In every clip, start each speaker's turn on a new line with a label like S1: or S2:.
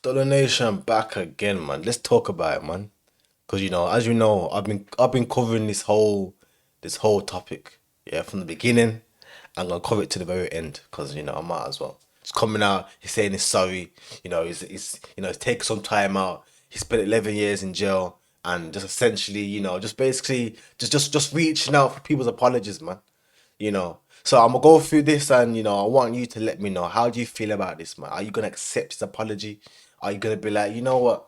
S1: Dollar Nation back again, man. Let's talk about it, man. Cause as you know, I've been covering this whole topic, yeah, from the beginning. I'm gonna cover it to the very end, cause I might as well. It's coming out. He's saying he's sorry. He's taking some time out. He spent 11 years in jail, and just essentially, just basically, just reaching out for people's apologies, man. So I'm gonna go through this, and I want you to let me know, how do you feel about this, man? Are you gonna accept his apology? Are you gonna be like, you know what?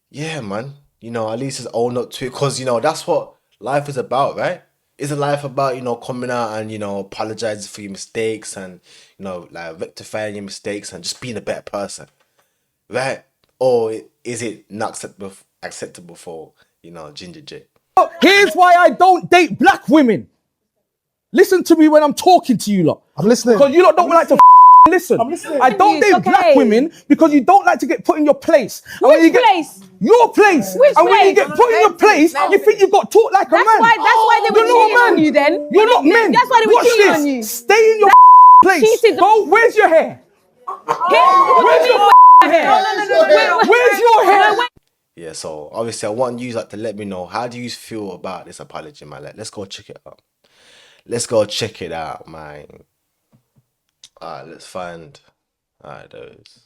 S1: Yeah, man. At least just own up to it, because that's what life is about, right? Isn't life about coming out and apologizing for your mistakes, and like rectifying your mistakes and just being a better person, right? Or is it not acceptable for Ginger Jay?
S2: Here's why I don't date black women. Listen to me when I'm talking to you lot.
S3: I'm listening.
S2: Because you lot don't like to listen.
S3: I'm listening.
S2: I don't date black women because you don't like to get put in your place. And when
S4: Which
S2: you get,
S4: place?
S2: Your place.
S4: Which
S2: and when you
S4: place?
S2: get put in your place, you think you got taught like a man.
S4: That's why they were
S2: You're not
S4: cheating
S2: a man.
S4: on you then.
S2: You're not men.
S4: That's why they were
S2: Watch
S4: cheating
S2: this.
S4: on you.
S2: Stay in your place.
S4: cheated.
S2: Go, where's your hair? Where's your hair? Where's your hair?
S1: Yeah, so obviously I want you to let me know, how do you feel about this apology, man? Let's go check it out. Let's go check it out, man. Alright, let's find. Alright, there it is.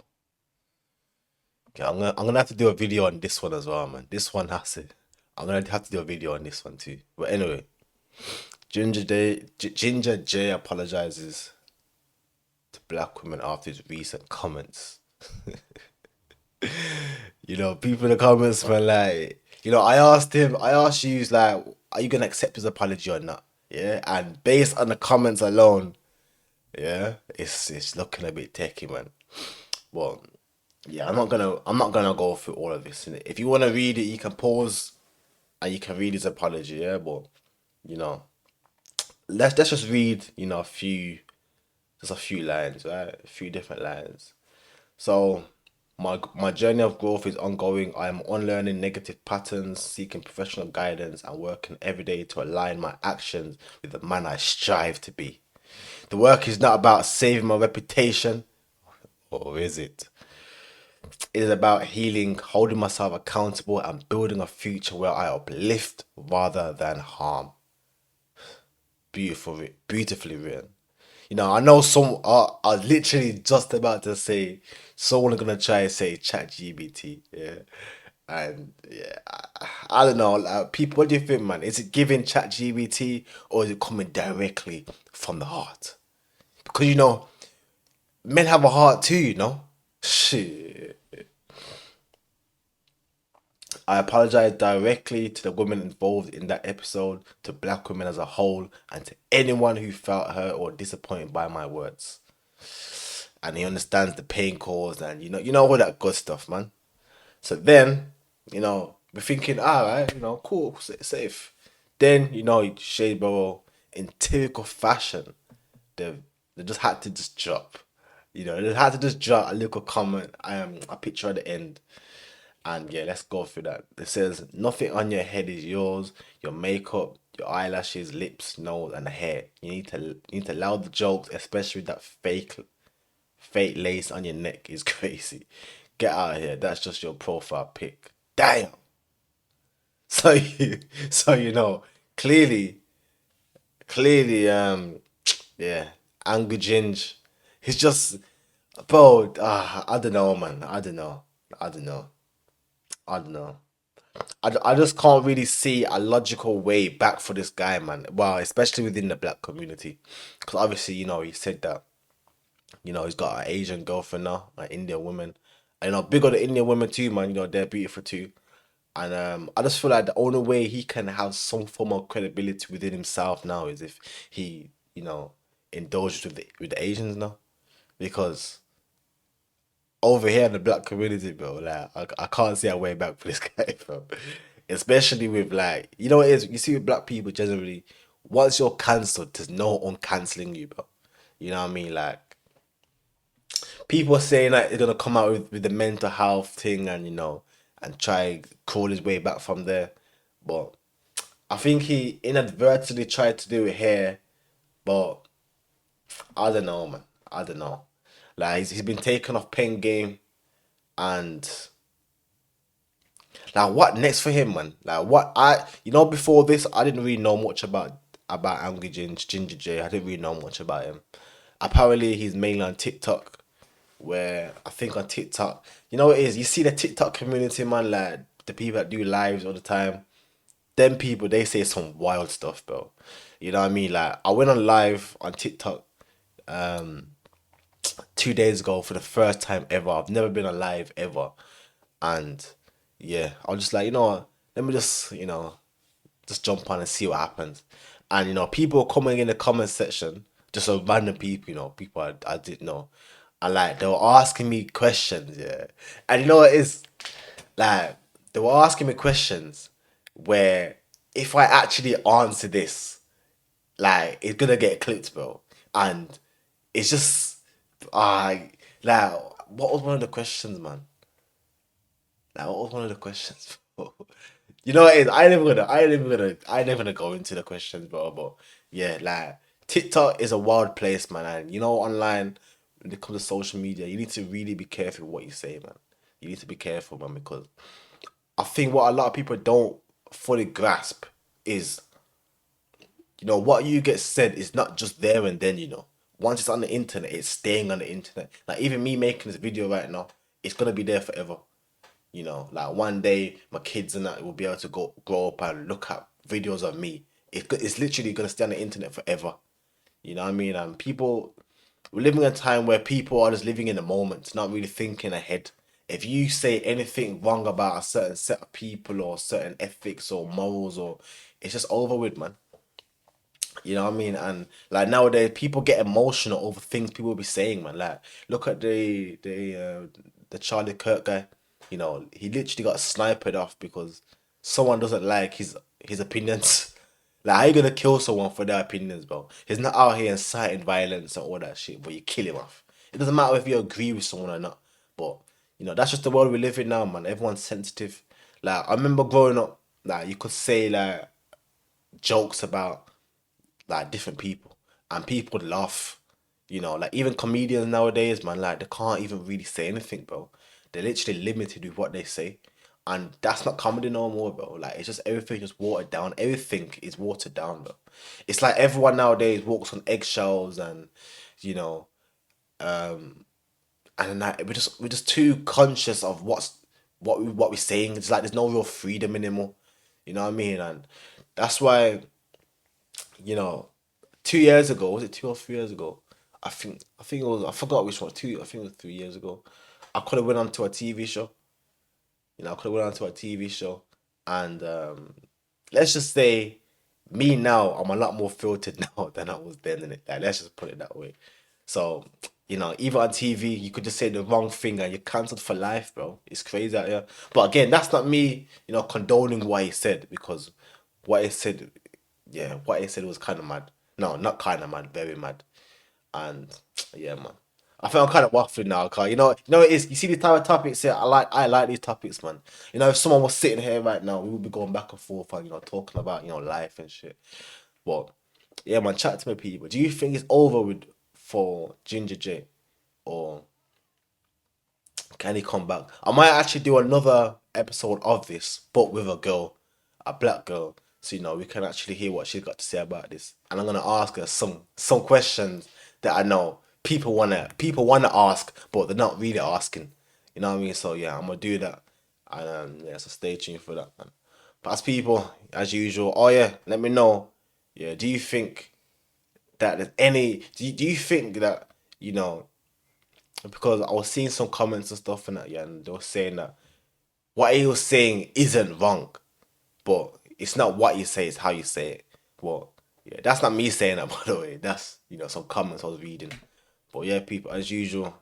S1: Okay, I'm gonna have to do a video on this one as well, man. This one has it. I'm gonna have to do a video on this one too. But anyway, Ginger Jay apologizes to black women after his recent comments. People in the comments were like, I asked you, like, are you gonna accept his apology or not? Yeah, and based on the comments alone, yeah, it's looking a bit techie, man. Well, yeah, I'm not gonna go through all of this. Innit? If you wanna read it, you can pause and you can read his apology, yeah. But let's just read, a few lines, right? A few different lines. So, my journey of growth is ongoing. I am unlearning negative patterns, seeking professional guidance, and working every day to align my actions with the man I strive to be. The work is not about saving my reputation, or is it? It is about healing, holding myself accountable, and building a future where I uplift rather than harm. Beautifully written. I know some are literally just about to say, someone gonna try and say ChatGPT, yeah, and yeah, I don't know. Like, people, what do you think, man? Is it giving ChatGPT, or is it coming directly from the heart? Because men have a heart too, Shit. I apologize directly to the women involved in that episode, to black women as a whole, and to anyone who felt hurt or disappointed by my words. And he understands the pain caused, and all that good stuff, man. So then, we're thinking, all right, cool, safe. Then, Shade Borough, in typical fashion, they just had to just drop. They had to just drop a little comment, a picture at the end. And yeah, let's go through that. It says, nothing on your head is yours. Your makeup, your eyelashes, lips, nose, and hair. You need to allow the jokes, especially that fake lace on your neck is crazy. Get out of here. That's just your profile pic. Damn. So clearly, yeah, Angry Ginge. He's just, bro. I don't know, man. I don't know. I just can't really see a logical way back for this guy, man. Well, especially within the black community, because obviously, he said that, he's got an Asian girlfriend now, an Indian woman, and big on the Indian women too, man. They're beautiful too, and I just feel like the only way he can have some form of credibility within himself now is if he, indulges with the Asians now, because over here in the black community, bro, like I can't see a way back for this guy, bro. Especially with, like, what it is, you see with black people generally, once you're cancelled, there's no uncancelling you, bro. You know what I mean? Like, people are saying that they're gonna come out with the mental health thing, and and try crawl his way back from there. But I think he inadvertently tried to do it here, but I don't know, man. I don't know. Like, he's been taken off PenGame. And like, what next for him, man? Like, what before this, I didn't really know much about Angry Ginger Jay. I didn't really know much about him. Apparently, he's mainly on TikTok, where I think on TikTok, you know what it is? You see the TikTok community, man, like the people that do lives all the time. Them people, they say some wild stuff, bro. You know what I mean? Like, I went on live on TikTok 2 days ago for the first time ever. I've never been on live ever. And yeah, I was just like, you know what? Let me just jump on and see what happens. And people coming in the comment section, just a random people, people I didn't know. And like they were asking me questions, yeah. And you know what it is? Like they were asking me questions where if I actually answer this, like it's gonna get clipped, bro. And it's just I like what was one of the questions, man? Like what was one of the questions, bro? You know what it is? I ain't never gonna go into the questions, bro. But yeah, like TikTok is a wild place, man. And online when it comes to social media, you need to really be careful what you say, man. You need to be careful, man, because I think what a lot of people don't fully grasp is what you get said is not just there and then, once it's on the internet, it's staying on the internet. Like even me making this video right now, it's gonna be there forever. Like one day my kids and that will be able to go grow up and look at videos of me. It's literally gonna stay on the internet forever. You know what I mean? And we're living in a time where people are just living in the moment, not really thinking ahead. If you say anything wrong about a certain set of people or certain ethics or morals, or it's just over with, man. You know what I mean? And like nowadays, people get emotional over things people be saying, man. Like, look at the Charlie Kirk guy. He literally got sniped off because someone doesn't like his opinions. Like, how you gonna kill someone for their opinions, bro? He's not out here inciting violence and all that shit, but you kill him off. It doesn't matter if you agree with someone or not. But that's just the world we live in now, man. Everyone's sensitive. Like, I remember growing up, like you could say like jokes about like different people and people would laugh. Like even comedians nowadays, man, like they can't even really say anything, bro. They're literally limited with what they say. And that's not comedy no more, bro. Like it's just everything just watered down. Everything is watered down, bro. It's like everyone nowadays walks on eggshells and you know, and that we're just too conscious of what we're saying. It's like there's no real freedom anymore. You know what I mean? And that's why you know, 2 years ago, was it 2 or 3 years ago? I think it was I forgot which one. I think it was 3 years ago. I could have went on to a TV show. I could have went on to a TV show, and let's just say, me now, I'm a lot more filtered now than I was then. In it, like let's just put it that way. So even on TV, you could just say the wrong thing and you're cancelled for life, bro. It's crazy out here. But again, that's not me, condoning what he said because what he said, yeah, what he said was kind of mad. No, not kind of mad, very mad. And yeah, man. I think I'm kind of waffling now, cause it is. You see these type of topics here. I like these topics, man. If someone was sitting here right now, we would be going back and forth and talking about life and shit. But yeah, man, chat to my people. Do you think it's over with for Ginger J, or can he come back? I might actually do another episode of this, but with a girl, a black girl, so we can actually hear what she's got to say about this. And I'm gonna ask her some questions that I know people wanna ask, but they're not really asking. You know what I mean? So yeah, I'm gonna do that, and yeah, so stay tuned for that, man. But as people, as usual, oh yeah, let me know. Yeah, do you think that there's any? Do you think that you know? Because I was seeing some comments and stuff and that, yeah, and they were saying that what he was saying isn't wrong, but it's not what you say, it's how you say it. Well, yeah, that's not me saying that, by the way. That's some comments I was reading. But yeah, people, as usual,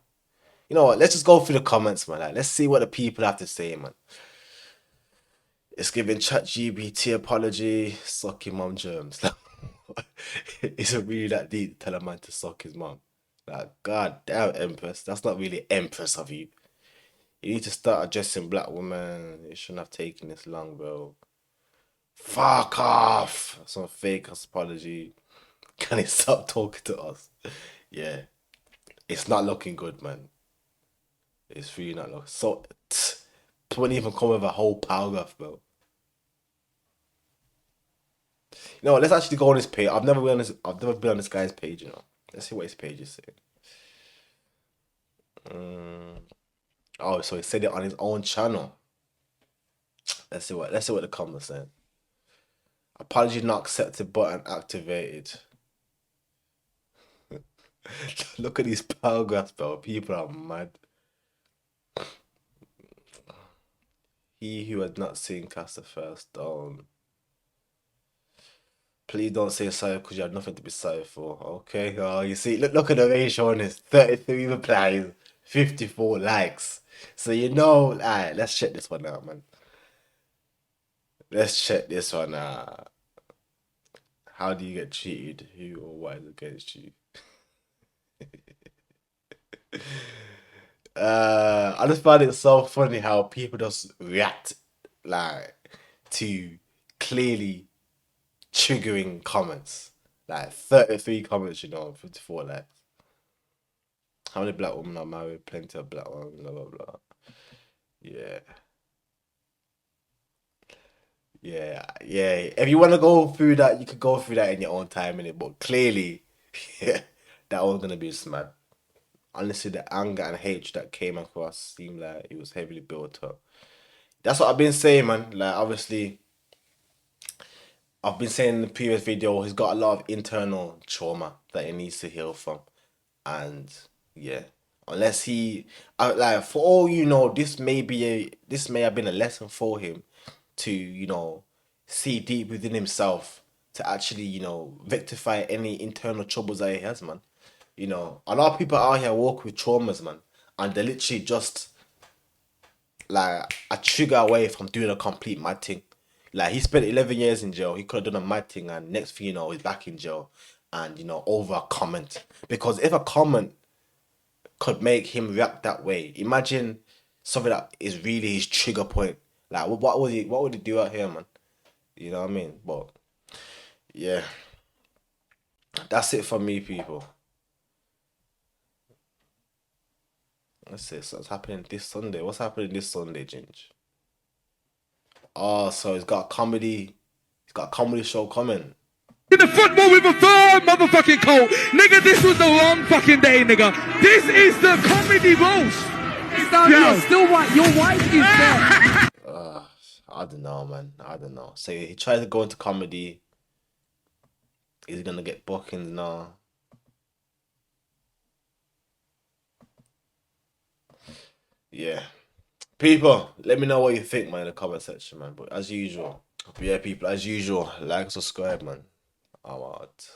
S1: you know what? Let's just go through the comments, man. Like, let's see what the people have to say, man. It's giving ChatGPT apology, suck your mum germs. Is it really that deep? Tell a man to suck his mum. Like, god damn, Empress. That's not really Empress of you. You need to start addressing black women. It shouldn't have taken this long, bro. Fuck off. Some fake apology. Can he stop talking to us? Yeah. It's not looking good, man. It's really not long. So, wouldn't even come with a whole paragraph, bro. You know what? Let's actually go on his page. I've never been on this. I've never been on this guy's page. You know. Let's see what his page is saying. Oh, so he said it on his own channel. Let's see what the comments saying. Apology not accepted button activated. Look at these paragraphs, bro. People are mad. He who had not seen cast the first stone. Please don't say sorry because you have nothing to be sorry for. Okay. Oh, you see, look at the ratio on this. 33 replies, 54 likes. So you know, alright, let's check this one out, man. Let's check this one out. How do you get cheated? Who or what is against you? I just find it so funny how people just react like to clearly triggering comments. Like 33 comments, 54 likes. How many black women are married? Plenty of black ones, blah blah blah. Yeah. Yeah, yeah. If you want to go through that, you could go through that in your own time, innit? But clearly, yeah, that one's gonna be smart. Honestly, the anger and hatred that came across seemed like it was heavily built up. That's what I've been saying, man. Like, obviously, I've been saying in the previous video, he's got a lot of internal trauma that he needs to heal from. And yeah, unless like, for all you know, this may have been a lesson for him to, see deep within himself to actually, rectify any internal troubles that he has, man. A lot of people out here walk with traumas, man, and they're literally just like a trigger away from doing a complete mad thing. Like, he spent 11 years in jail. He could have done a mad thing, and next thing you know, he's back in jail, and over a comment. Because if a comment could make him react that way, imagine something that is really his trigger point. Like, what would he do out here, man? You know what I mean? But yeah, that's it for me, people. Let's see. So what's happening this Sunday? What's happening this Sunday, Ginge? Oh, so he's got a comedy. He's got a comedy show coming.
S2: In the football with a third motherfucking coat. Nigga, this was the wrong fucking day, nigga. This is the comedy roast.
S3: You're still white. Your wife is there.
S1: I don't know, man. I don't know. So he tried to go into comedy. He's gonna get bookings now. Yeah. People, let me know what you think, man, in the comment section, man. But as usual, yeah, people, as usual, like, subscribe, man. I'm out.